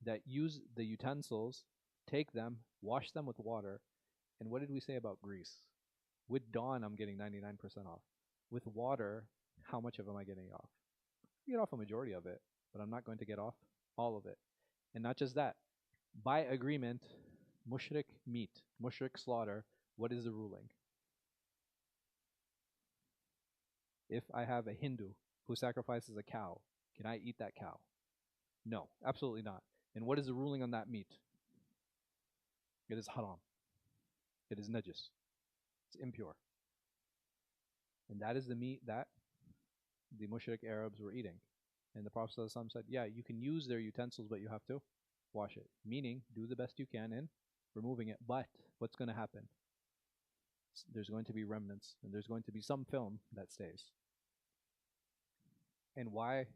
that use the utensils, take them, wash them with water. And what did we say about grease? With Dawn, I'm getting 99% off. With water, how much of am I getting off? I get off a majority of it, but I'm not going to get off all of it. And not just that, by agreement, mushrik meat, mushrik slaughter, what is the ruling? If I have a Hindu who sacrifices a cow, can I eat that cow? No, absolutely not. And what is the ruling on that meat? It is haram. It is najis. It's impure. And that is the meat that the mushrik Arabs were eating. And the Prophet ﷺ said, yeah, you can use their utensils, but you have to wash it. Meaning, do the best you can in removing it. But what's going to happen? There's going to be remnants, and there's going to be some film that stays. And why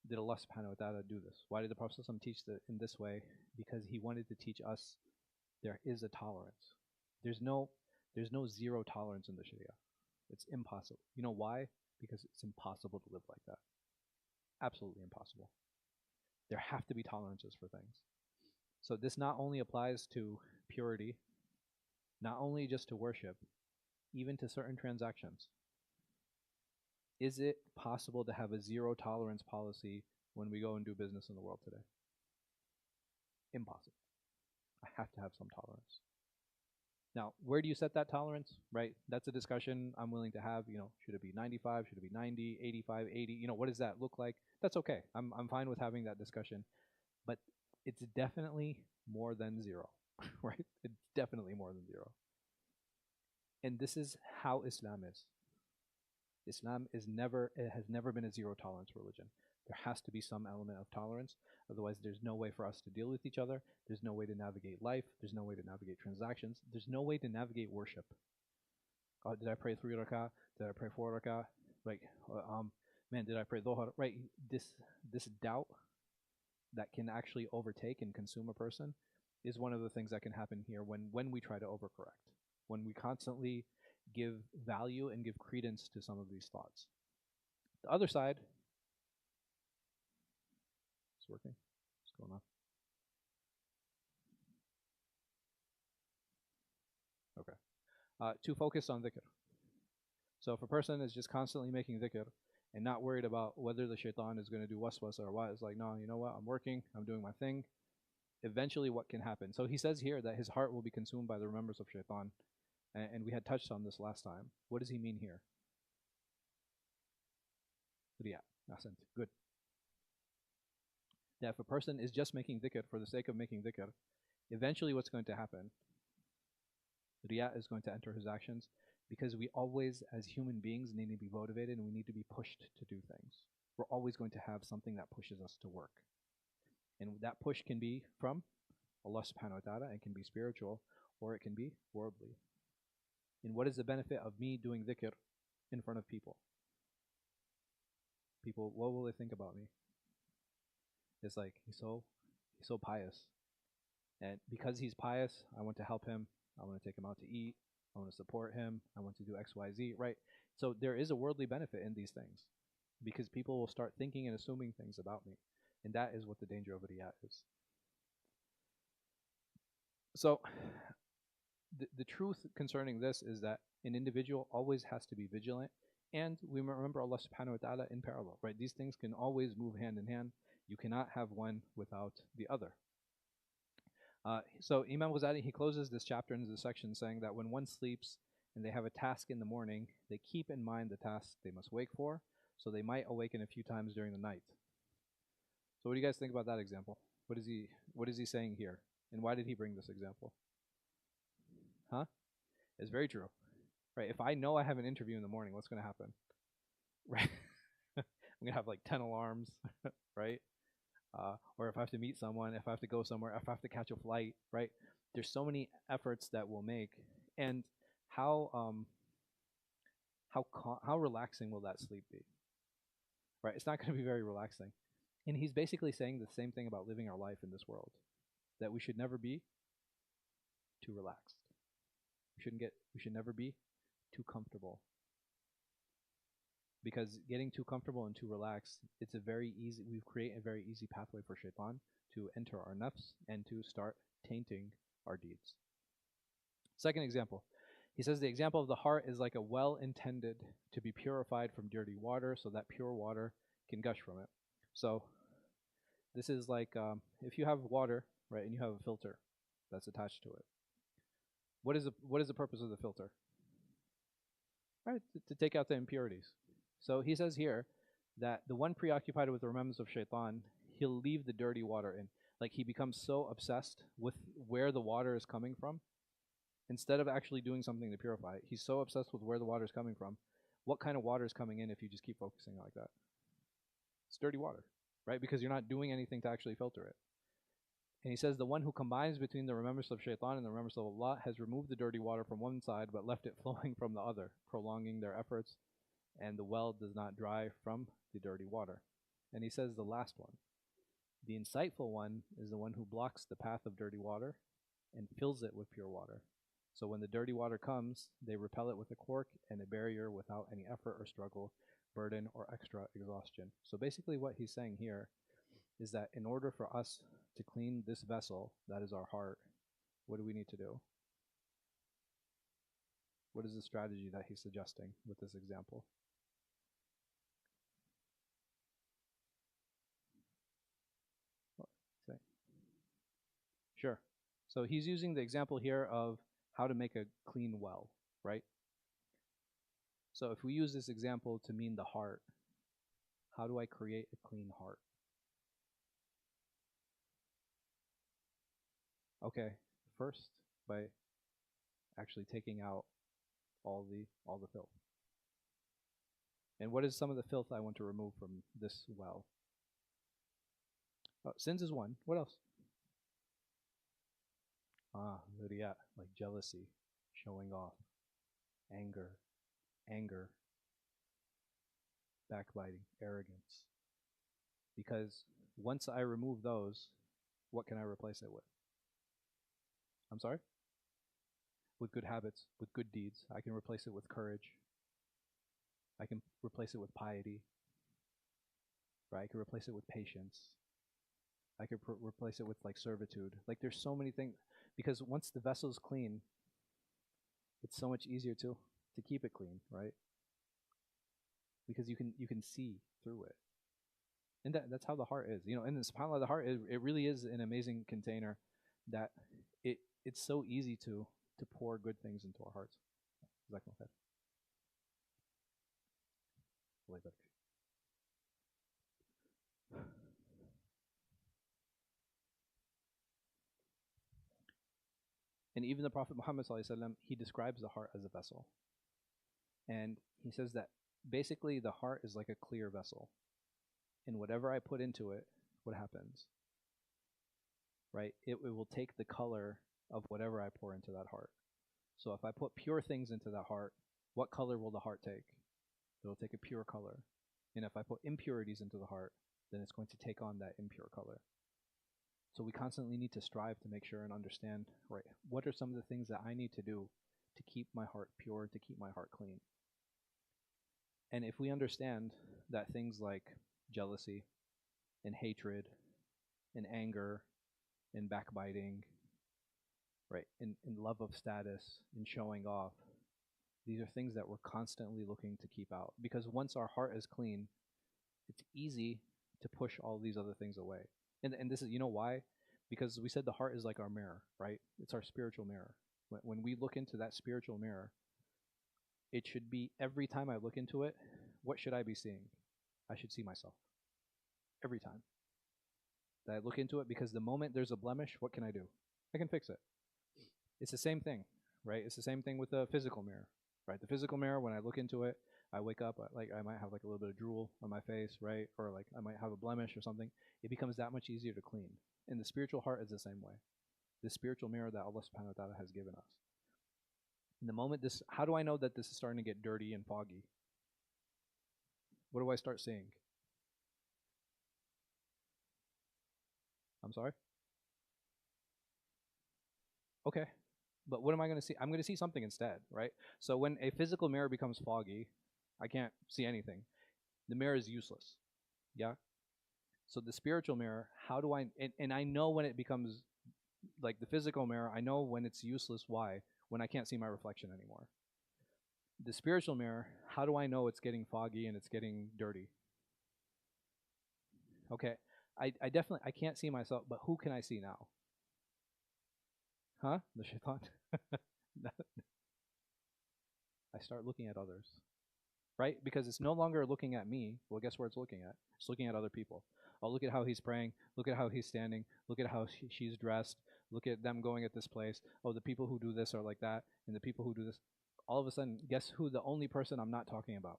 did Allah subhanahu wa ta'ala do this? Why did the Prophet ﷺ teach in this way? Because he wanted to teach us there is a tolerance. There's no zero tolerance in the Sharia. It's impossible. You know why? Because it's impossible to live like that. Absolutely impossible. There have to be tolerances for things. So this not only applies to purity, not only just to worship, even to certain transactions. Is it possible to have a zero tolerance policy when we go and do business in the world today? Impossible. I have to have some tolerance. Now, where do you set that tolerance, right? That's a discussion I'm willing to have. Should it be 95? Should it be 90, 85, 80? What does that look like? That's okay. I'm fine with having that discussion. But it's definitely more than zero, right? It's definitely more than zero. And this is how Islam is. Islam has never been a zero tolerance religion. There has to be some element of tolerance. Otherwise, there's no way for us to deal with each other. There's no way to navigate life. There's no way to navigate transactions. There's no way to navigate worship. Did I pray 3 rak'ah? Did I pray 4 rak'ah? Like, man, did I pray dhuhr? Right, this doubt that can actually overtake and consume a person is one of the things that can happen here when we try to overcorrect. When we constantly give value and give credence to some of these thoughts. The other side, it's working. What's going on? Okay. To focus on dhikr. So if a person is just constantly making dhikr and not worried about whether the shaitan is going to do waswas or what, it's like, no, you know what, I'm working, I'm doing my thing. Eventually what can happen? So he says here that his heart will be consumed by the remembrance of shaitan. And we had touched on this last time. What does he mean here? Riya. Good. That if a person is just making dhikr for the sake of making dhikr, eventually what's going to happen? Riya is going to enter his actions, because we always, as human beings, need to be motivated and we need to be pushed to do things. We're always going to have something that pushes us to work. And that push can be from Allah subhanahu wa ta'ala, and can be spiritual, or it can be worldly. And what is the benefit of me doing dhikr in front of people? People, what will they think about me? It's like, he's so pious. And because he's pious, I want to help him. I want to take him out to eat. I want to support him. I want to do X, Y, Z, right? So there is a worldly benefit in these things, because people will start thinking and assuming things about me. And that is what the danger of riya is. So the truth concerning this is that an individual always has to be vigilant, and we remember Allah subhanahu wa ta'ala in parallel, right? These things can always move hand in hand. You cannot have one without the other. So Imam Ghazali, he closes this chapter into the section saying that when one sleeps and they have a task in the morning, they keep in mind the task they must wake for, so they might awaken a few times during the night. So what do you guys think about that example? What is he saying here? And why did he bring this example? Huh? It's very true. Right, if I know I have an interview in the morning, what's going to happen? Right? I'm going to have like 10 alarms, right? Or if I have to meet someone, if I have to go somewhere, if I have to catch a flight, right? There's so many efforts that we'll make. And how relaxing will that sleep be? Right? It's not going to be very relaxing. And he's basically saying the same thing about living our life in this world, that we should never be too relaxed. We should never be too comfortable. Because getting too comfortable and too relaxed, we create a very easy pathway for shaitan to enter our nafs and to start tainting our deeds. Second example, he says the example of the heart is like a well intended to be purified from dirty water so that pure water can gush from it. So this is like if you have water, right, and you have a filter that's attached to it. What is the purpose of the filter? Right, to take out the impurities. So he says here that the one preoccupied with the remembrance of shaitan, he'll leave the dirty water in. Like he becomes so obsessed with where the water is coming from, instead of actually doing something to purify it. He's so obsessed with where the water is coming from. What kind of water is coming in if you just keep focusing like that? It's dirty water, right? Because you're not doing anything to actually filter it. And he says the one who combines between the remembrance of shaitan and the remembrance of Allah has removed the dirty water from one side but left it flowing from the other, prolonging their efforts, and the well does not dry from the dirty water. And he says the last one, the insightful one is the one who blocks the path of dirty water and fills it with pure water. So when the dirty water comes, they repel it with a cork and a barrier without any effort or struggle, burden, or extra exhaustion. So basically what he's saying here is that in order for us to clean this vessel, that is our heart, what do we need to do? What is the strategy that he's suggesting with this example? Say. Sure. So he's using the example here of how to make a clean well, right? So if we use this example to mean the heart, how do I create a clean heart? Okay, first by actually taking out all the filth. And what is some of the filth I want to remove from this well? Sins is one. What else? Riyat, like jealousy, showing off, anger, backbiting, arrogance. Because once I remove those, what can I replace it with? I'm sorry? With good habits, with good deeds. I can replace it with courage. I can replace it with piety. Right? I can replace it with patience. I could replace it with like servitude. Like there's so many things, because once the vessel is clean, it's so much easier to keep it clean, right? Because you can see through it, and that's how the heart is, and subhanAllah, the heart it really is an amazing container, that it's so easy to pour good things into our hearts. And even the Prophet Muhammad ﷺ, he describes the heart as a vessel. And he says that basically the heart is like a clear vessel. And whatever I put into it, what happens? Right? It will take the color of whatever I pour into that heart. So if I put pure things into that heart, what color will the heart take? It will take a pure color. And if I put impurities into the heart, then it's going to take on that impure color. So we constantly need to strive to make sure and understand, right, what are some of the things that I need to do to keep my heart pure, to keep my heart clean. And if we understand that things like jealousy and hatred and anger and backbiting, right, and love of status and showing off, these are things that we're constantly looking to keep out. Because once our heart is clean, it's easy to push all these other things away. And this is, why? Because we said the heart is like our mirror, right? It's our spiritual mirror. When we look into that spiritual mirror, it should be, every time I look into it, what should I be seeing? I should see myself. Every time that I look into it, because the moment there's a blemish, what can I do? I can fix it. It's the same thing, right? It's the same thing with the physical mirror, right? The physical mirror, when I look into it, I wake up, I might have like a little bit of drool on my face, right? Or like I might have a blemish or something. It becomes that much easier to clean. And the spiritual heart is the same way. The spiritual mirror that Allah subhanahu wa ta'ala has given us. In the moment how do I know that this is starting to get dirty and foggy? What do I start seeing? I'm sorry? Okay. But what am I going to see? I'm going to see something instead, right? So when a physical mirror becomes foggy, I can't see anything. The mirror is useless. Yeah? So the spiritual mirror, how do I, and I know when it becomes like the physical mirror, I know when it's useless. Why? When I can't see my reflection anymore. The spiritual mirror, how do I know it's getting foggy and it's getting dirty? Okay, I definitely, I can't see myself, but who can I see now? Huh? The shaitan. I start looking at others, right? Because it's no longer looking at me. Well, guess where it's looking at? It's looking at other people. Oh, look at how he's praying. Look at how he's standing. Look at how she's dressed. Look at them going at this place. Oh, the people who do this are like that, and the people who do this. All of a sudden, guess who the only person I'm not talking about?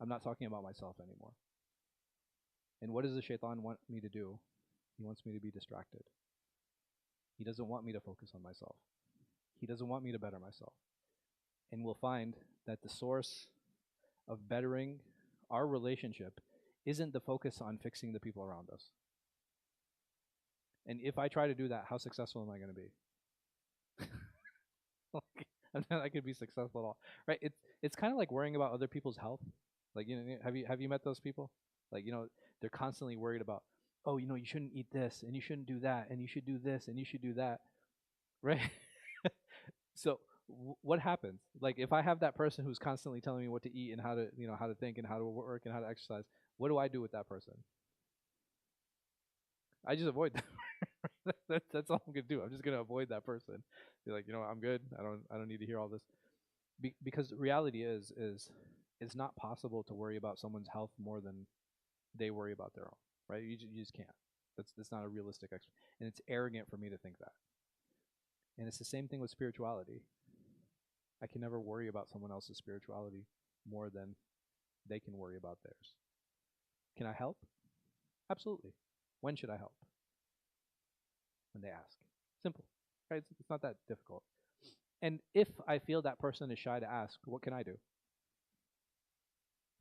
I'm not talking about myself anymore. And what does the shaitan want me to do? He wants me to be distracted. He doesn't want me to focus on myself. He doesn't want me to better myself. And we'll find that the source of bettering our relationship isn't the focus on fixing the people around us. And if I try to do that, how successful am I going to be? Like, I'm not I could be successful at all, right? It's kind of like worrying about other people's health. Like, you know, have you met those people? Like, you know, they're constantly worried about, oh, you know, you shouldn't eat this and you shouldn't do that and you should do this and you should do that, right? So what happens? Like, if I have that person who's constantly telling me what to eat and how to, you know, how to think and how to work and how to exercise, what do I do with that person? I just avoid them. That's all I'm gonna do. I'm just gonna avoid that person. Be like, you know, I'm good. I don't need to hear all this. Because the reality is it's not possible to worry about someone's health more than they worry about their own. Right? You just can't. That's not a realistic and it's arrogant for me to think that. And it's the same thing with spirituality. I can never worry about someone else's spirituality more than they can worry about theirs. Can I help? Absolutely. When should I help? When they ask. Simple. Right? It's not that difficult. And if I feel that person is shy to ask, what can I do?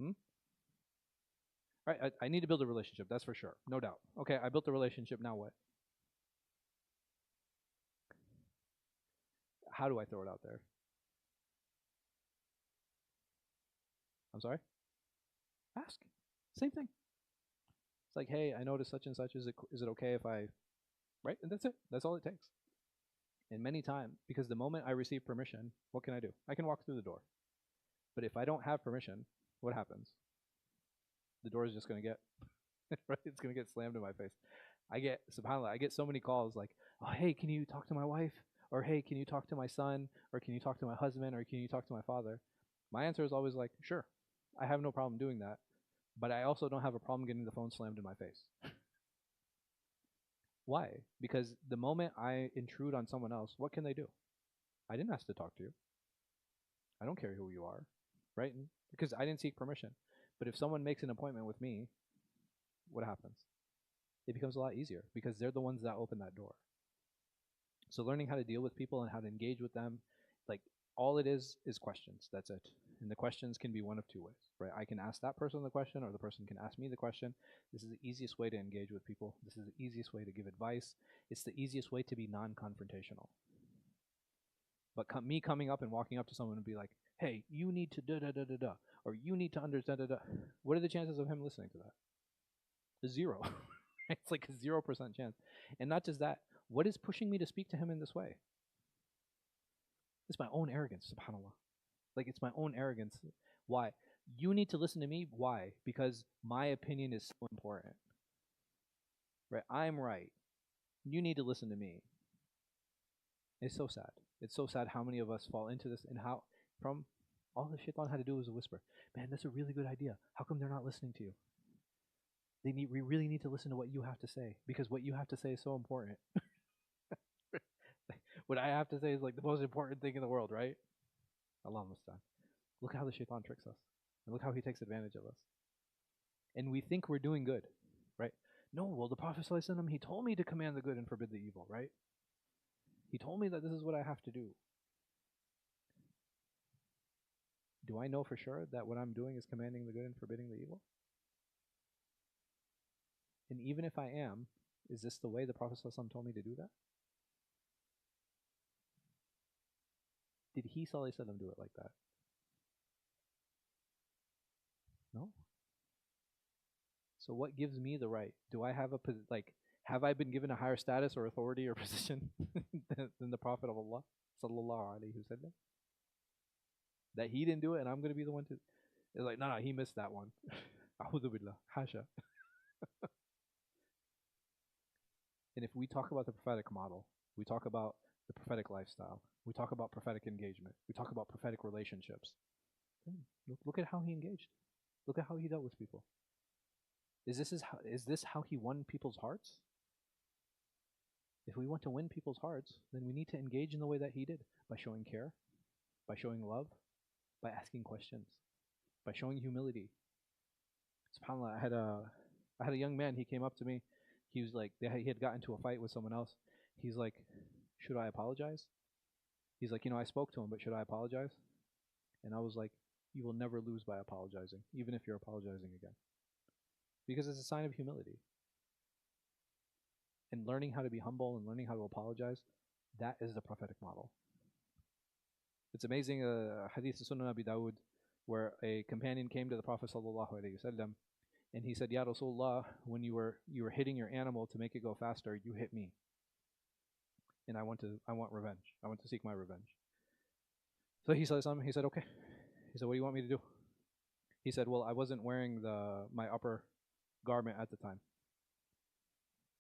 Hmm? All right, I need to build a relationship, that's for sure. No doubt. Okay, I built a relationship, now what? How do I throw it out there? I'm sorry? Ask. Same thing. It's like, hey, I noticed such and such. Is it okay if I, right? And that's it. That's all it takes. And many times, because the moment I receive permission, what can I do? I can walk through the door. But if I don't have permission, what happens? The door is just going to get, right? It's going to get slammed in my face. SubhanAllah, I get so many calls like, oh, hey, can you talk to my wife? Or hey, can you talk to my son? Or can you talk to my husband? Or can you talk to my father? My answer is always like, sure, I have no problem doing that. But I also don't have a problem getting the phone slammed in my face. Why? Because the moment I intrude on someone else, what can they do? I didn't ask to talk to you. I don't care who you are, right? Because I didn't seek permission. But if someone makes an appointment with me, what happens? It becomes a lot easier because they're the ones that open that door. So learning how to deal with people and how to engage with them, like all it is questions. That's it. And the questions can be one of two ways, right? I can ask that person the question or the person can ask me the question. This is the easiest way to engage with people. This is the easiest way to give advice. It's the easiest way to be non-confrontational. But me coming up and walking up to someone and be like, hey, you need to da-da-da-da-da, or you need to understand da-da, what are the chances of him listening to that? Zero. It's like a 0% chance. And not just that, what is pushing me to speak to him in this way? It's my own arrogance, subhanAllah. Like, it's my own arrogance. Why? You need to listen to me. Why? Because my opinion is so important. Right? I'm right. You need to listen to me. It's so sad. It's so sad how many of us fall into this and how from all the shaitan had to do was a whisper. Man, that's a really good idea. How come they're not listening to you? We really need to listen to what you have to say because what you have to say is so important. What I have to say is like the most important thing in the world, right? Allah Mustaan. Look how the shaitan tricks us. And look how he takes advantage of us. And we think we're doing good, right? No, well, the Prophet ﷺ, he told me to command the good and forbid the evil, right? He told me that this is what I have to do. Do I know for sure that what I'm doing is commanding the good and forbidding the evil? And even if I am, is this the way the Prophet ﷺ told me to do that? Did he ﷺ do it like that? No. So what gives me the right? Do I have have I been given a higher status or authority or position than the Prophet of Allah sallallahu alaihi wasallam? That he didn't do it and I'm going to be the one to. It's like, no, he missed that one. A'udhu billah, hasha. And if we talk about the prophetic model, we talk about the prophetic lifestyle, we talk about prophetic engagement, we talk about prophetic relationships. Look at how he engaged. Look at how he dealt with people. Is this how he won people's hearts? If we want to win people's hearts, then we need to engage in the way that he did, by showing care, by showing love, by asking questions, by showing humility. SubhanAllah, I had a young man, he came up to me. He was like, he had gotten into a fight with someone else. He's like, should I apologize? He's like, I spoke to him, but should I apologize? And I was like, you will never lose by apologizing, even if you're apologizing again. Because it's a sign of humility. And learning how to be humble and learning how to apologize, that is the prophetic model. It's amazing, hadith Sunan Abi Dawud, where a companion came to the Prophet ﷺ, and he said, Ya Rasulullah, when you were hitting your animal to make it go faster, you hit me. And I want revenge. I want to seek my revenge. So he said something. He said, okay. He said, what do you want me to do? He said, well, I wasn't wearing my upper garment at the time.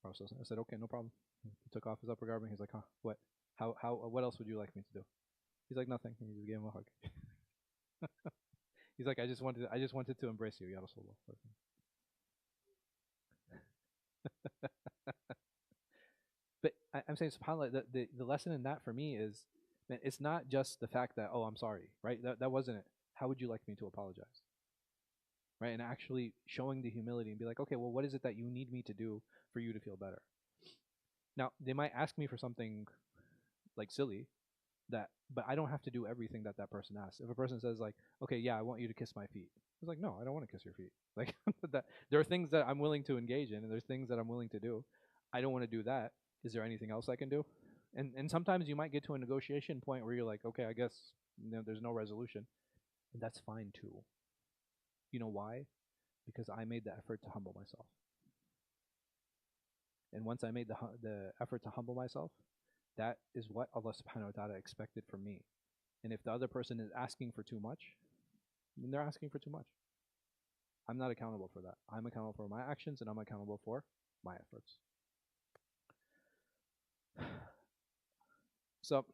I said, okay, no problem. He took off his upper garment. He's like, huh, what? What else would you like me to do? He's like, nothing. And he just gave him a hug. He's like, I just wanted to embrace you, Ya Rasulullah. But I'm saying, subhanAllah, the lesson in that for me is, man, it's not just the fact that, oh, I'm sorry, right? That wasn't it. How would you like me to apologize? Right? And actually showing the humility and be like, okay, well, what is it that you need me to do for you to feel better? Now, they might ask me for something like silly, but I don't have to do everything that person asks. If a person says like, okay, yeah, I want you to kiss my feet. It's like, no, I don't want to kiss your feet. Like there are things that I'm willing to engage in, and there's things that I'm willing to do. I don't want to do that. Is there anything else I can do? And sometimes you might get to a negotiation point where you're like, okay, I guess there's no resolution. And that's fine too. You know why? Because I made the effort to humble myself. And once I made the effort to humble myself, that is what Allah subhanahu wa ta'ala expected from me. And if the other person is asking for too much, then they're asking for too much. I'm not accountable for that. I'm accountable for my actions, and I'm accountable for my efforts. So,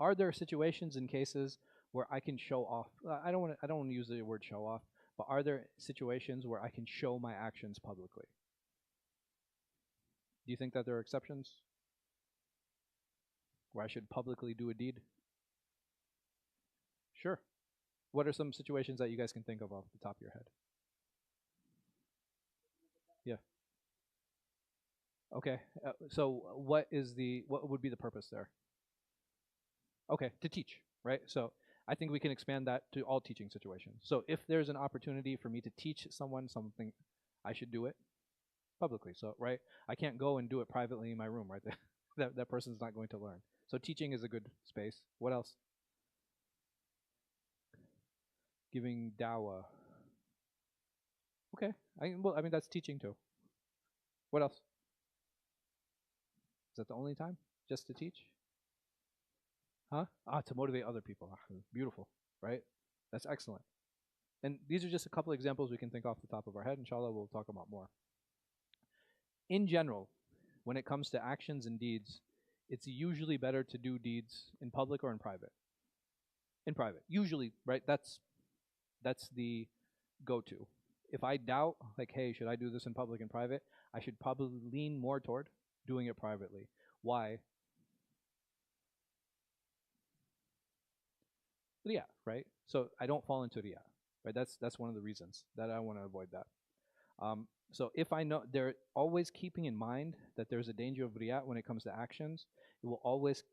are there situations and cases where I can show off? I don't want to use the word show off, but are there situations where I can show my actions publicly? Do you think that there are exceptions where I should publicly do a deed? Sure. What are some situations that you guys can think of off the top of your head? Yeah. Okay. So what would be the purpose there? Okay, to teach, right? So I think we can expand that to all teaching situations. So if there's an opportunity for me to teach someone something, I should do it publicly. So, right, I can't go and do it privately in my room, right? that person's not going to learn. So teaching is a good space. What else? Giving dawah. Okay, I mean that's teaching too. What else? Is that the only time? Just to teach? Huh? To motivate other people. Beautiful, right? That's excellent. And these are just a couple examples we can think off the top of our head. Inshallah, we'll talk about more. In general, when it comes to actions and deeds, it's usually better to do deeds in public or in private. In private, usually, right? That's the go-to. If I doubt, like, hey, should I do this in public and private? I should probably lean more toward doing it privately. Why? Riyah, right? So I don't fall into riyah, right? That's one of the reasons that I want to avoid that. So if I know, they're always keeping in mind that there's a danger of riyah when it comes to actions. It will always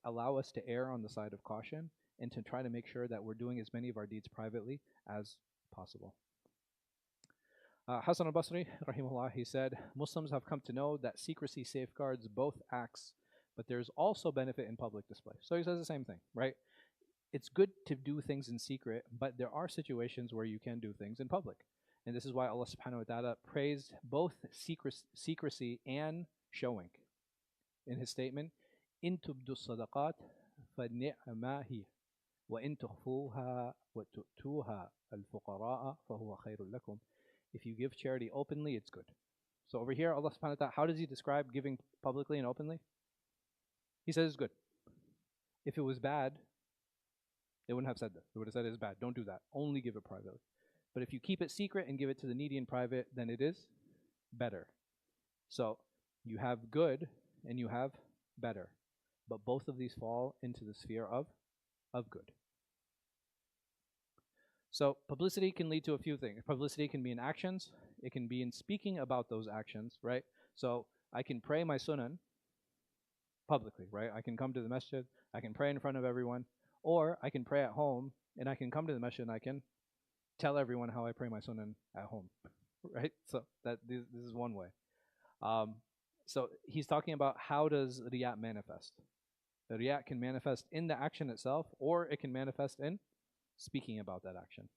allow us to err on the side of caution and to try to make sure that we're doing as many of our deeds privately as possible. Hasan al-Basri, rahimahullah, he said, Muslims have come to know that secrecy safeguards both acts, but there's also benefit in public display. So he says the same thing, right? It's good to do things in secret, but there are situations where you can do things in public. And this is why Allah subhanahu wa ta'ala praised both secrecy and showing in his statement, إن تبدوا الصدقات فنعما هي وإن تخفوها وتؤتوها الفقراء فهو خير لكم. If you give charity openly, it's good. So over here, Allah subhanahu wa ta'ala, how does he describe giving publicly and openly? He says it's good. If it was bad, they wouldn't have said that. They would have said it's bad. Don't do that. Only give it privately. But if you keep it secret and give it to the needy in private, then it is better. So you have good and you have better. But both of these fall into the sphere of good. So publicity can lead to a few things. Publicity can be in actions. It can be in speaking about those actions, right? So I can pray my sunan publicly, right? I can come to the masjid, I can pray in front of everyone, or I can pray at home and I can come to the masjid and I can tell everyone how I pray my sunan at home, right? So that this is one way. So he's talking about how does riyat manifest. The riyat can manifest in the action itself, or it can manifest in speaking about that action.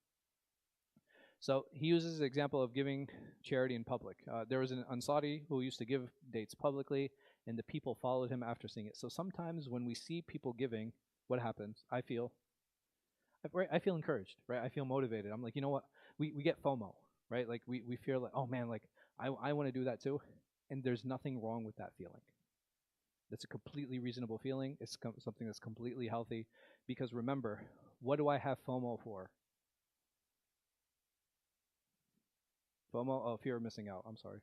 So he uses the example of giving charity in public. There was an Ansari who used to give dates publicly, and the people followed him after seeing it. So sometimes when we see people giving, what happens? I feel encouraged, right? I feel motivated. I'm like, you know what? We get FOMO, right? Like we feel like, oh man, like I want to do that too. And there's nothing wrong with that feeling. That's a completely reasonable feeling. It's something that's completely healthy. Because remember, what do I have FOMO for? FOMO, oh, fear of missing out. I'm sorry.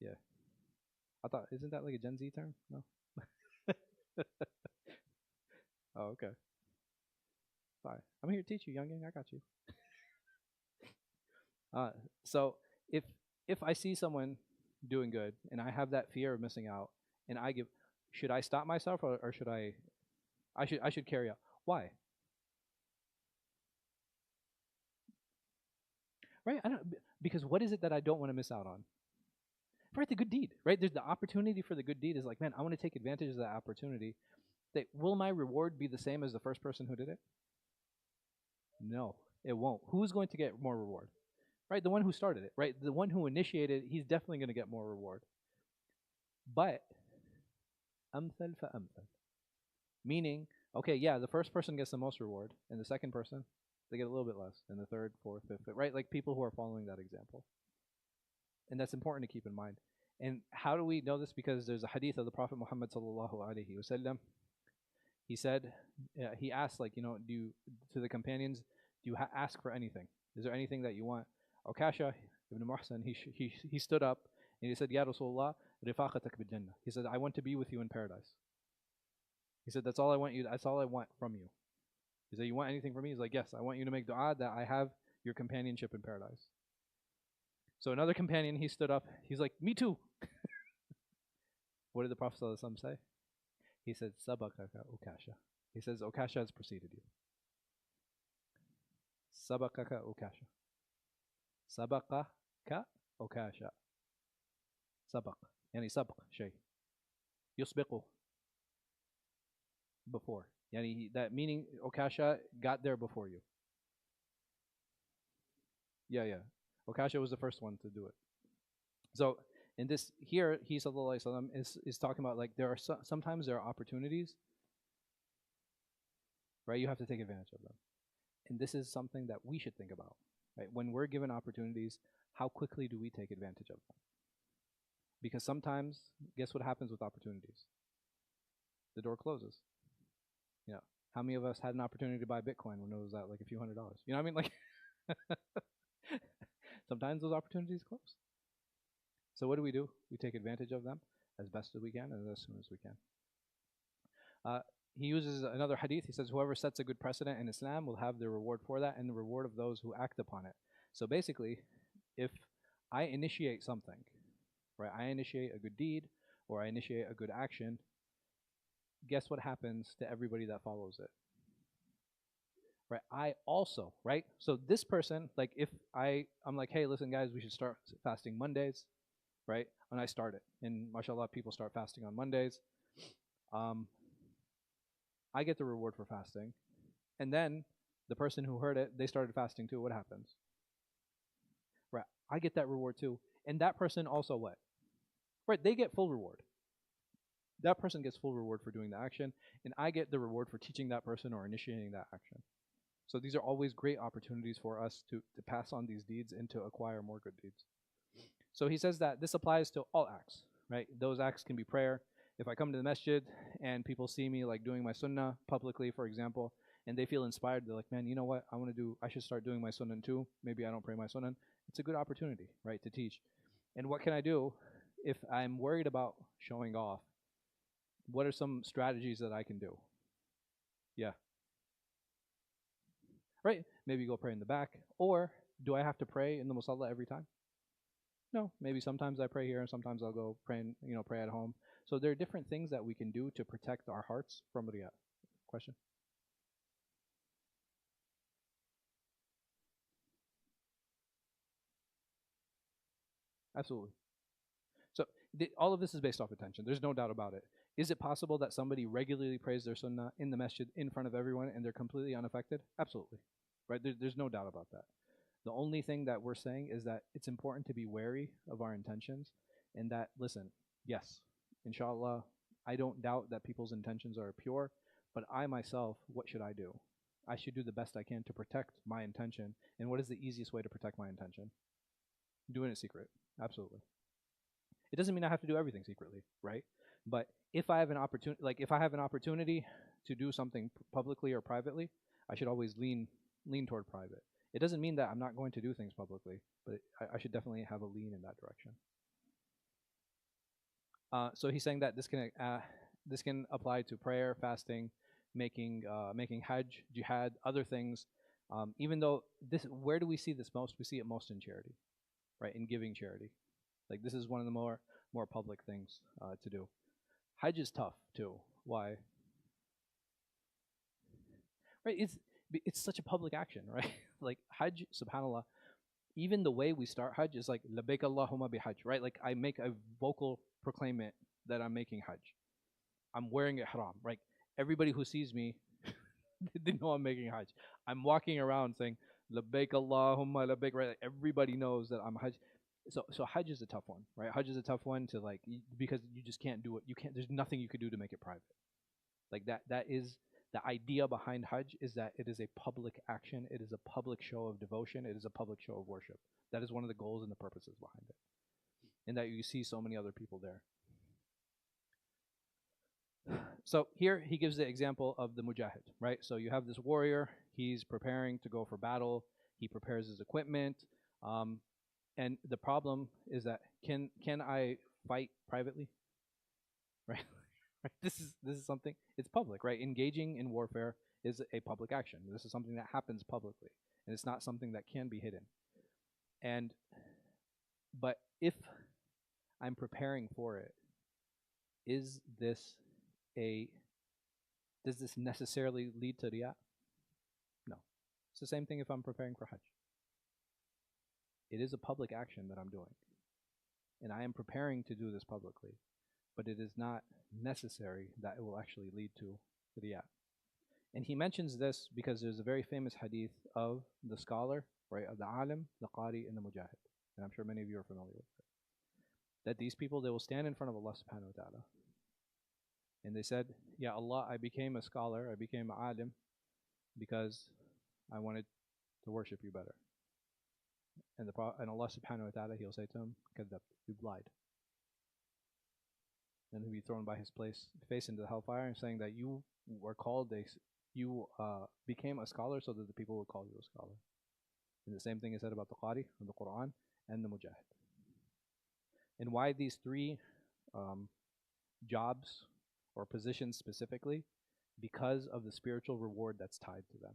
Yeah. I thought, isn't that like a Gen Z term? No? Oh, okay. Fine. I'm here to teach you, youngin. I got you. So if I see someone doing good and I have that fear of missing out and I give, should I stop myself or should I should carry out? Why? Right? Because what is it that I don't want to miss out on? Right, the good deed, right? There's the opportunity for the good deed is like, man, I want to take advantage of that opportunity. Will my reward be the same as the first person who did it? No, it won't. Who's going to get more reward? Right, the one who started it, right? The one who initiated it, he's definitely going to get more reward. But amthal fa amthal, meaning, okay, yeah, the first person gets the most reward, and the second person, they get a little bit less, and the third, fourth, fifth, right? Like people who are following that example. And that's important to keep in mind. And how do we know this? Because there's a hadith of the Prophet Muhammad sallallahu alaihi wasallam. He said, he asked, like, you know, to the companions, do you ask for anything? Is there anything that you want? Okasha ibn Muhsan, he stood up and he said, Ya Rasulullah, rifaqatak bil jannah. He said, I want to be with you in paradise. He said, that's all I want from you. He said, you want anything from me? He's like, yes, I want you to make dua that I have your companionship in paradise. So another companion, he stood up. He's like, me too. What did the Prophet ﷺ say? He said, Sabakaka Ukasha. He says, Ukasha has preceded you. Sabakaka Ukasha. Sabakaka Ukasha. Sabak. Yani sabak shay. Yusbiqu. Before. Yani that meaning Ukasha got there before you. Yeah. Okasha was the first one to do it. So in this here, he sallallahu alaihi wasallam is talking about like there are sometimes there are opportunities, right? You have to take advantage of them, and this is something that we should think about, right? When we're given opportunities, how quickly do we take advantage of them? Because sometimes, guess what happens with opportunities? The door closes. You know, how many of us had an opportunity to buy Bitcoin when it was at like a few $100s? You know what I mean? Like. Sometimes those opportunities close. So what do? We take advantage of them as best as we can and as soon as we can. He uses another hadith. He says, whoever sets a good precedent in Islam will have the reward for that and the reward of those who act upon it. So basically, if I initiate something, right, I initiate a good deed or I initiate a good action, guess what happens to everybody that follows it? Right, I also, right? So this person, like if I'm like, hey, listen guys, we should start fasting Mondays, right? And I start it. And mashallah, people start fasting on Mondays. I get the reward for fasting. And then the person who heard it, they started fasting too. What happens? I get that reward too. And that person also what? Right, they get full reward. That person gets full reward for doing the action, and I get the reward for teaching that person or initiating that action. So these are always great opportunities for us to pass on these deeds and to acquire more good deeds. So he says that this applies to all acts, right? Those acts can be prayer. If I come to the masjid and people see me like doing my sunnah publicly, for example, and they feel inspired, they're like, man, you know what? I should start doing my sunnah too. Maybe I don't pray my sunnah. It's a good opportunity, right, to teach. And what can I do if I'm worried about showing off? What are some strategies that I can do? Yeah, right? Maybe go pray in the back. Or do I have to pray in the musalla every time? No, maybe sometimes I pray here and sometimes I'll go pray pray at home. So there are different things that we can do to protect our hearts from riyah. Question? Absolutely. So all of this is based off attention. There's no doubt about it. Is it possible that somebody regularly prays their sunnah in the masjid in front of everyone and they're completely unaffected? Absolutely. Right? There's no doubt about that. The only thing that we're saying is that it's important to be wary of our intentions and that, listen, yes, inshallah, I don't doubt that people's intentions are pure, but I myself, what should I do? I should do the best I can to protect my intention. And what is the easiest way to protect my intention? Doing it secret. Absolutely. It doesn't mean I have to do everything secretly, right? But if I have an opportunity, like if I have an opportunity to do something publicly or privately, I should always lean toward private. It doesn't mean that I'm not going to do things publicly, but I should definitely have a lean in that direction. So he's saying that this can apply to prayer, fasting, making hajj, jihad, other things. Even though this, where do we see this most? We see it most in charity, right? In giving charity. Like this is one of the more public things to do. Hajj is tough too. Why? Right? It's such a public action, right? Like Hajj, subhanallah. Even the way we start Hajj is like labbaik Allahumma bi Hajj, right? Like I make a vocal proclaimment that I'm making Hajj. I'm wearing ihram, right? Everybody who sees me, they know I'm making Hajj. I'm walking around saying labbaik Allahumma labbaik, right? Like, everybody knows that I'm Hajj. So Hajj is a tough one, right? Hajj is a tough one to like because you just can't do it. You can't. There's nothing you could do to make it private. Like that is the idea behind Hajj is that it is a public action. It is a public show of devotion. It is a public show of worship. That is one of the goals and the purposes behind it, and that you see so many other people there. So here he gives the example of the mujahid, right? So you have this warrior. He's preparing to go for battle. He prepares his equipment. Um, and the problem is that can I fight privately? Right? Right? This is something, it's public, right? Engaging in warfare is a public action. This is something that happens publicly, and it's not something that can be hidden. And but if I'm preparing for it, is this a does this necessarily lead to riyah? No. It's the same thing if I'm preparing for Hajj. It is a public action that I'm doing, and I am preparing to do this publicly, but it is not necessary that it will actually lead to riyah. And he mentions this because there's a very famous hadith of the scholar, right, of the alim, the qari, and the mujahid. And I'm sure many of you are familiar with it. That these people, they will stand in front of Allah subhanahu wa ta'ala. And they said, Ya Allah, I became a scholar, I became an alim because I wanted to worship you better. And Allah subhanahu wa ta'ala, he'll say to him, Kadab, you lied. And he'll be thrown by his face into the hellfire and saying that you were called you became a scholar so that the people would call you a scholar. And the same thing is said about the Qari and the Quran and the Mujahid. And why these three jobs or positions specifically? Because of the spiritual reward that's tied to them.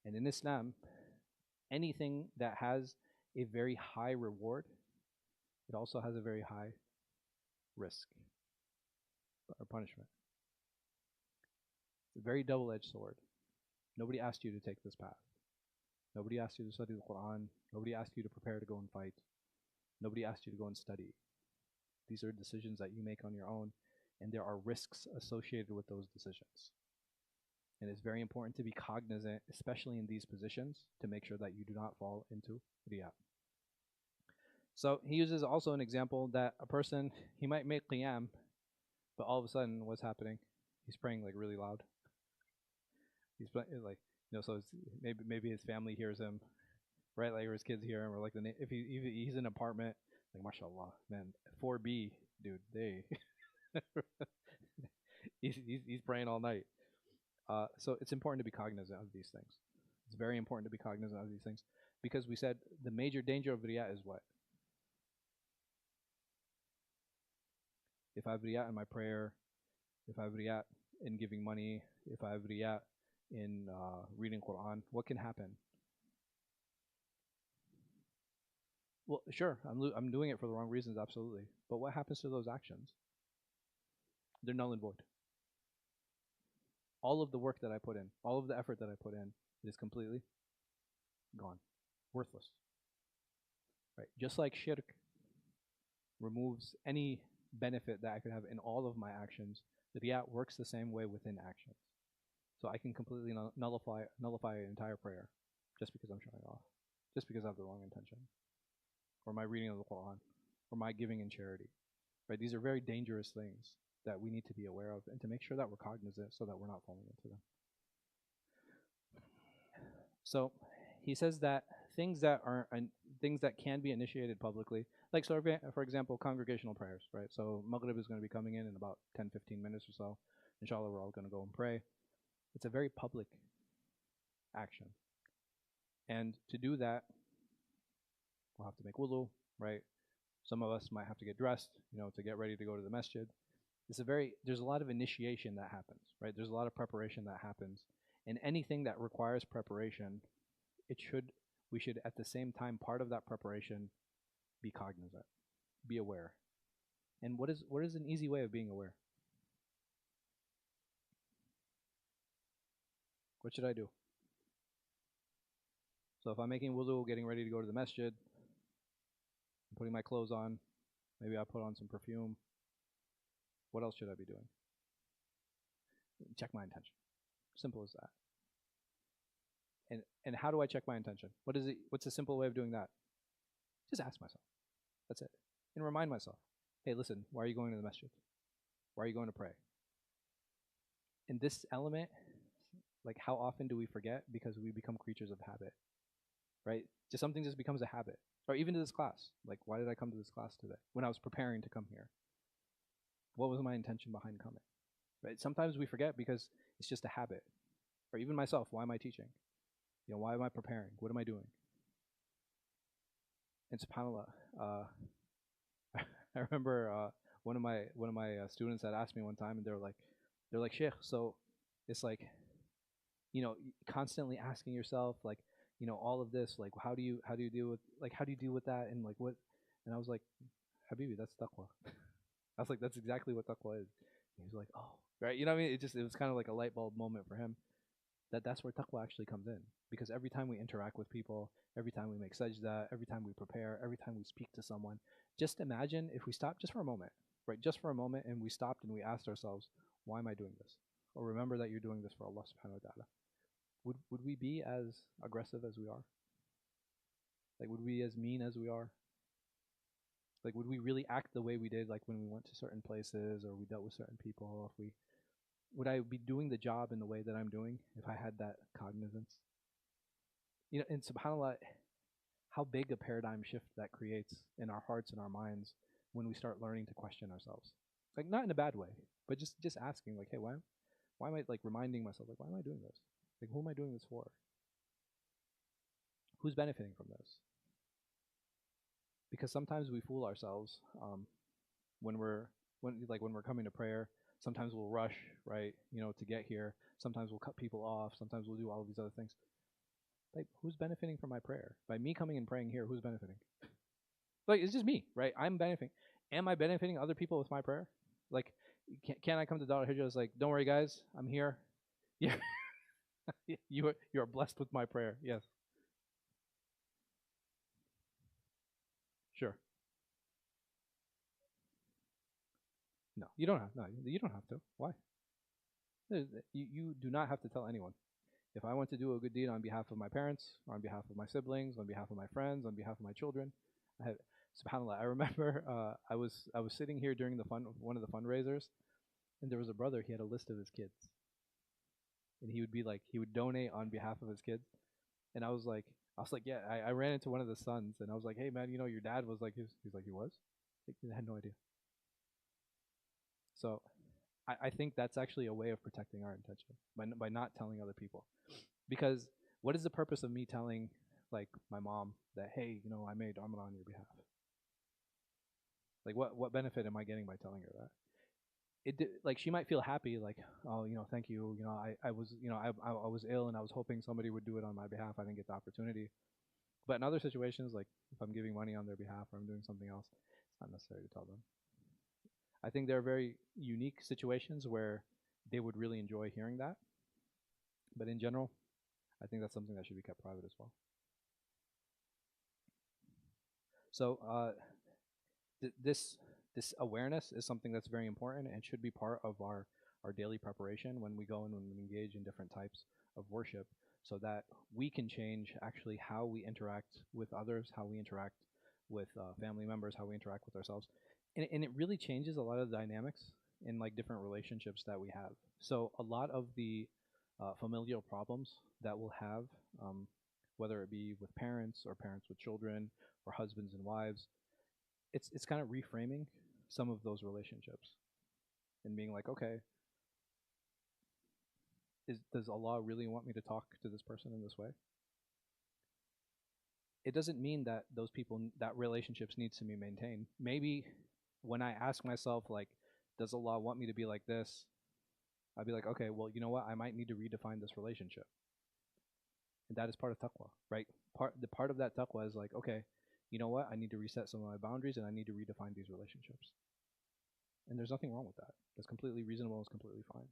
And in Islam, anything that has a very high reward, it also has a very high risk or punishment. It's a very double-edged sword. Nobody asked you to take this path. Nobody asked you to study the Quran. Nobody asked you to prepare to go and fight. Nobody asked you to go and study. These are decisions that you make on your own, and there are risks associated with those decisions. And it's very important to be cognizant, especially in these positions, to make sure that you do not fall into riyah. So he uses also an example that a person, he might make qiyam, but all of a sudden what's happening? He's praying like really loud. He's like, so it's, maybe his family hears him, right? Like, or his kids hear him, or like if he's in an apartment, like mashallah, man, 4B, dude, they he's praying all night. So it's important to be cognizant of these things. It's very important to be cognizant of these things because we said the major danger of riyah is what? If I have riyah in my prayer, if I have riyah in giving money, if I have riyah in reading Quran, what can happen? Well, sure, I'm doing it for the wrong reasons, absolutely. But what happens to those actions? They're null and void. All of the work that I put in, all of the effort that I put in, it is completely gone, worthless. Right? Just like shirk removes any benefit that I could have in all of my actions, the riyah works the same way within actions. So I can completely nullify an entire prayer just because I'm showing off, just because I have the wrong intention, or my reading of the Quran, or my giving in charity. Right? These are very dangerous things that we need to be aware of and to make sure that we're cognizant so that we're not falling into them. So he says that things that can be initiated publicly, like, so for example, congregational prayers, right? So Maghrib is going to be coming in about 10-15 minutes or so. Inshallah, we're all going to go and pray. It's a very public action. And to do that, we'll have to make wudu, right? Some of us might have to get dressed, to get ready to go to the masjid. There's a lot of initiation that happens, right? There's a lot of preparation that happens. And anything that requires preparation, we should at the same time, part of that preparation, be cognizant, be aware. And what is an easy way of being aware? What should I do? So if I'm making wudu, getting ready to go to the masjid, I'm putting my clothes on, maybe I put on some perfume. What else should I be doing? Check my intention. Simple as that. And how do I check my intention? What's a simple way of doing that? Just ask myself. That's it. And remind myself, hey, listen, why are you going to the masjid? Why are you going to pray? In this element, like, how often do we forget because we become creatures of habit, right? Something just becomes a habit. Or even to this class. Like, why did I come to this class today? When I was preparing to come here, what was my intention behind coming? Right? Sometimes we forget because it's just a habit. Or even myself, why am I teaching? Why am I preparing? What am I doing? And subhanAllah, I remember one of my students had asked me one time, and they're like, Sheikh, so it's like, constantly asking yourself, like, all of this, like, how do you deal with that, and like what? And I was like, Habibi, that's taqwa. I was like, that's exactly what taqwa is. And he was like, oh, right, what I mean? It was kind of like a light bulb moment for him. That's where taqwa actually comes in. Because every time we interact with people, every time we make sajda, every time we prepare, every time we speak to someone, just imagine if we stopped just for a moment, right? Just for a moment, and we stopped and we asked ourselves, why am I doing this? Or remember that you're doing this for Allah subhanahu wa ta'ala. Would we be as aggressive as we are? Like, would we be as mean as we are? Like, would we really act the way we did, like when we went to certain places or we dealt with certain people? Would I be doing the job in the way that I'm doing if I had that cognizance? And subhanAllah, how big a paradigm shift that creates in our hearts and our minds when we start learning to question ourselves. Like, not in a bad way, but just asking, like, hey, why am I, like, reminding myself, like, why am I doing this? Like, who am I doing this for? Who's benefiting from this? Because sometimes we fool ourselves when we're coming to prayer. Sometimes we'll rush, right, to get here. Sometimes we'll cut people off. Sometimes we'll do all of these other things. Like, who's benefiting from my prayer? By me coming and praying here, who's benefiting? Like, it's just me, right? I'm benefiting. Am I benefiting other people with my prayer? Like, can I come to Al-Hijrah? It's like, don't worry, guys, I'm here. Yeah, you are blessed with my prayer. Yes, sure. No, you don't have. No, you don't have to. Why? You do not have to tell anyone. If I want to do a good deed on behalf of my parents, on behalf of my siblings, on behalf of my friends, on behalf of my children, Subhanallah, I remember I was sitting here during the one of the fundraisers, and there was a brother. He had a list of his kids, and he would donate on behalf of his kids. And I was like, yeah. I ran into one of the sons, and I was like, hey man, your dad was like his. He's like, he was. Like, I had no idea. So I think that's actually a way of protecting our intention by not telling other people. Because what is the purpose of me telling like my mom that, hey, I made Ramadan on your behalf? Like what benefit am I getting by telling her that? Like she might feel happy, like, oh, thank you, I was, I was ill and I was hoping somebody would do it on my behalf. I didn't get the opportunity. But in other situations, like if I'm giving money on their behalf or I'm doing something else, it's not necessary to tell them. I think there are very unique situations where they would really enjoy hearing that, but in general, I think that's something that should be kept private as well. So this awareness is something that's very important and should be part of our daily preparation when we go and when we engage in different types of worship, so that we can change actually how we interact with others, how we interact with family members, how we interact with ourselves, and it really changes a lot of the dynamics in like different relationships that we have. So a lot of the familial problems that we'll have, whether it be with parents or parents with children or husbands and wives, it's kind of reframing some of those relationships and being like, okay, does Allah really want me to talk to this person in this way? It doesn't mean that those people, that relationships needs to be maintained. Maybe when I ask myself, like, does Allah want me to be like this? I'd be like, okay, well, you know what? I might need to redefine this relationship. And that is part of taqwa, right? Part of that taqwa is like, okay, you know what? I need to reset some of my boundaries and I need to redefine these relationships. And there's nothing wrong with that. That's completely reasonable. It's completely fine.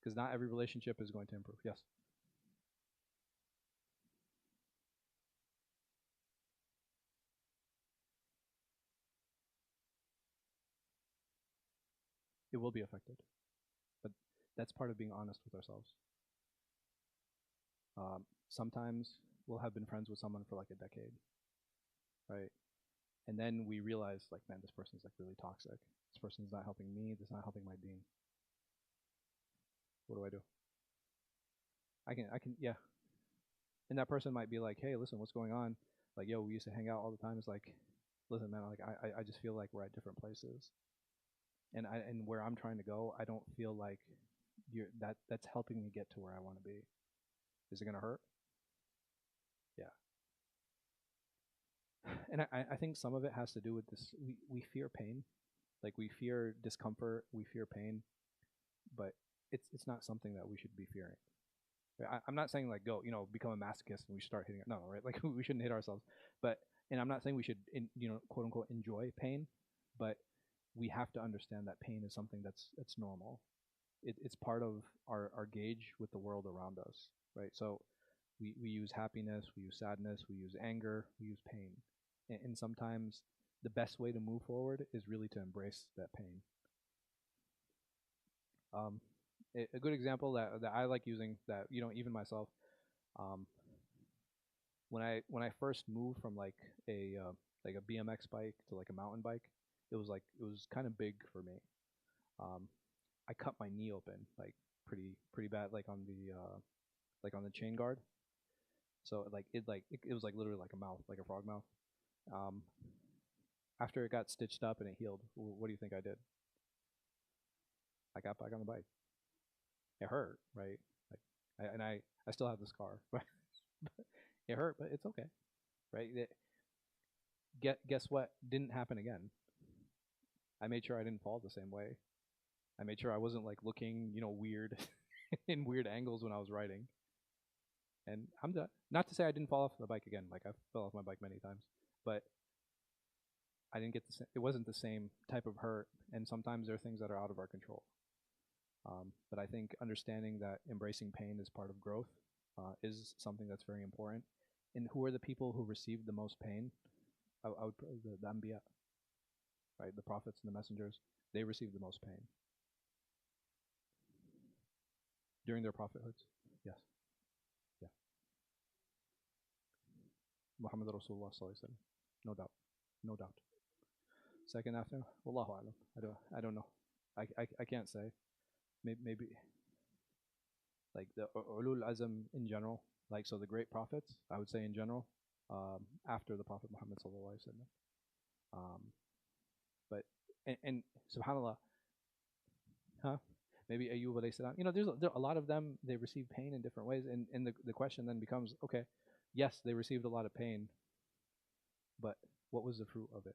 Because not every relationship is going to improve. Yes. It will be affected. But that's part of being honest with ourselves. Sometimes we'll have been friends with someone for like a decade, right? And then we realize, like, man, this person's like really toxic. This person's not helping me. This is not helping my deen. What do I do? Yeah. And that person might be like, hey, listen, what's going on? Like, yo, we used to hang out all the time. It's like, listen, man, like I just feel like we're at different places, and where I'm trying to go, I don't feel like that's helping me get to where I want to be. Is it gonna hurt? Yeah. And I think some of it has to do with this. We fear pain, like we fear discomfort, we fear pain, but it's not something that we should be fearing. I'm not saying like go, become a masochist and we start hitting. No, right? Like we shouldn't hit ourselves. But and I'm not saying we should, quote unquote, enjoy pain, but we have to understand that pain is something that's normal. It's part of our gauge with the world around us, right? So we use happiness, we use sadness, we use anger, we use pain, and sometimes the best way to move forward is really to embrace that pain. Um, a good example that I like using, that even myself, um, when I first moved from like a BMX bike to like a mountain bike, it was kind of big for me. Um, I cut my knee open like pretty bad, like on the chain guard. So it was like literally like a mouth, like a frog mouth. Um, After it got stitched up and it healed, what do you think I did? I got back on the bike. It hurt, right? Like, I still have the scar, but it hurt, but it's okay, right? Guess what? Didn't happen again. I made sure I didn't fall the same way. I made sure I wasn't like looking, weird in weird angles when I was riding. And I'm done. Not to say I didn't fall off the bike again. Like I fell off my bike many times, but I didn't get the same. It wasn't the same type of hurt. And sometimes there are things that are out of our control. But I think understanding that embracing pain is part of growth is something that's very important. And who are the people who receive the most pain? I would put the Anbiya, right? The prophets and the messengers, they receive the most pain during their prophethoods. Yes. Yeah. Muhammad Rasulullah sallallahu alaihi wasallam. no doubt, no doubt. Second after, wallahu alam. I don't know. I can't say. Maybe like the ulul azm in general, like so the great prophets. I would say in general, after the Prophet Muhammad sallallahu alaihi wasallam. Um, but and subhanallah, huh? Maybe Ayyub alayhi salam. You know, there a lot of them. They receive pain in different ways, and the question then becomes, okay, yes, they received a lot of pain, but what was the fruit of it?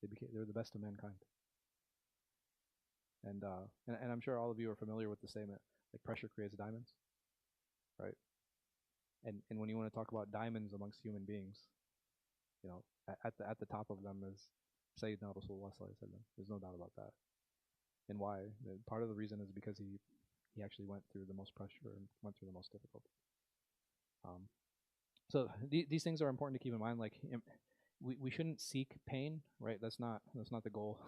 They were the best of mankind, and I'm sure all of you are familiar with the statement like pressure creates diamonds, right? And when you want to talk about diamonds amongst human beings, you know, at the top of them is Sayyidina Rasulullah sallallahu alaihi wasallam. There's no doubt about that. And why? Part of the reason is because he actually went through the most pressure and went through the most difficult. Um, so these things are important to keep in mind. Like we shouldn't seek pain, right? That's not the goal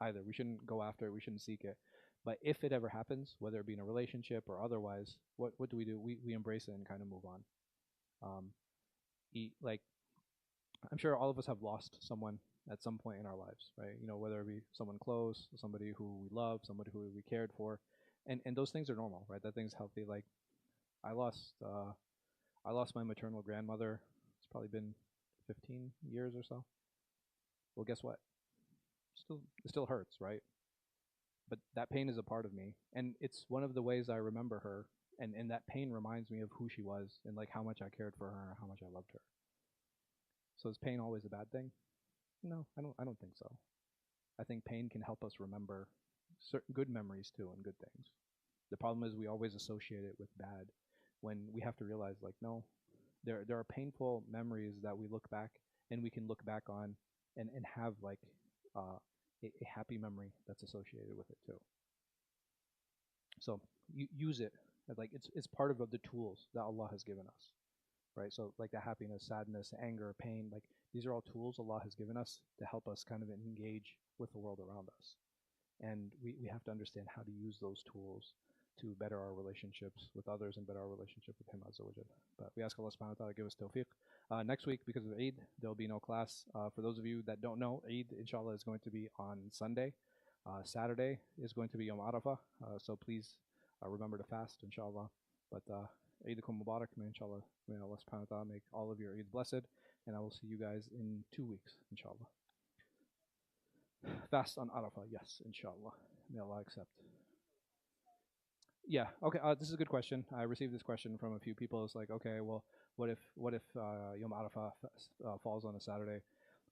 either. We shouldn't go after it. We shouldn't seek it. But if it ever happens, whether it be in a relationship or otherwise, what do? We embrace it and kind of move on. Like I'm sure all of us have lost someone at some point in our lives, right? You know, whether it be someone close, somebody who we love, somebody who we cared for, and those things are normal, right? That thing's healthy. Like I lost I lost my maternal grandmother. It's probably been 15 years or so. Well, guess what? It still hurts, right? But that pain is a part of me, and it's one of the ways I remember her, and that pain reminds me of who she was and like how much I cared for her, how much I loved her. So is pain always a bad thing? No, I don't think so. I think pain can help us remember certain good memories too and good things. The problem is we always associate it with bad when we have to realize like no, there are painful memories that we look back and we can look back on and have like a happy memory that's associated with it too. So you use it like it's part of the tools that Allah has given us, right? So like the happiness, sadness, anger, pain, like these are all tools Allah has given us to help us kind of engage with the world around us. And we have to understand how to use those tools to better our relationships with others and better our relationship with Him Azza wa Jal. But we ask Allah subhanahu wa ta'ala to give us tawfiq. Next week, because of Eid, there'll be no class. For those of you that don't know, Eid, inshallah, is going to be on Sunday. Saturday is going to be Yom Arafah, so please remember to fast, inshallah. But Eidikum Mubarak, inshallah. May Allah subhanahu wa ta'ala make all of your Eids blessed, and I will see you guys in 2 weeks, inshallah. Fast on Arafah, yes, inshallah. May Allah accept. Yeah, okay, this is a good question. I received this question from a few people. It's like, okay, well, what if Yom Arafah falls on a Saturday?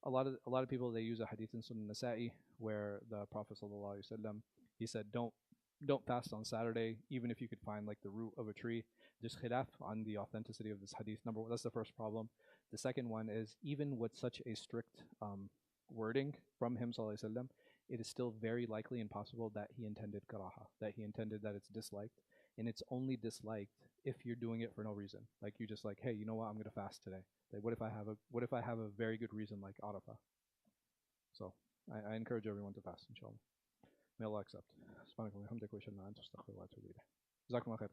A lot of people, they use a hadith in Sunan Nasa'i where the Prophet sallallahu alaihi wasallam, he said don't fast on Saturday even if you could find like the root of a tree. There's khilaf on the authenticity of this hadith. Number one, that's the first problem. The second one is even with such a strict wording from him sallallahu alaihi wasallam, it is still very likely and possible that he intended karaha, that he intended that it's disliked, and it's only disliked if you're doing it for no reason. Like you just like, hey, you know what? I'm gonna fast today. Like, what if I have a very good reason like Arafah? So I encourage everyone to fast, inshallah. May Allah accept. Subhanaka wa bihamdika wa ashhadu an la ilaha illa anta astaghfiruka wa atubu ilayk. Jazakumullah khair.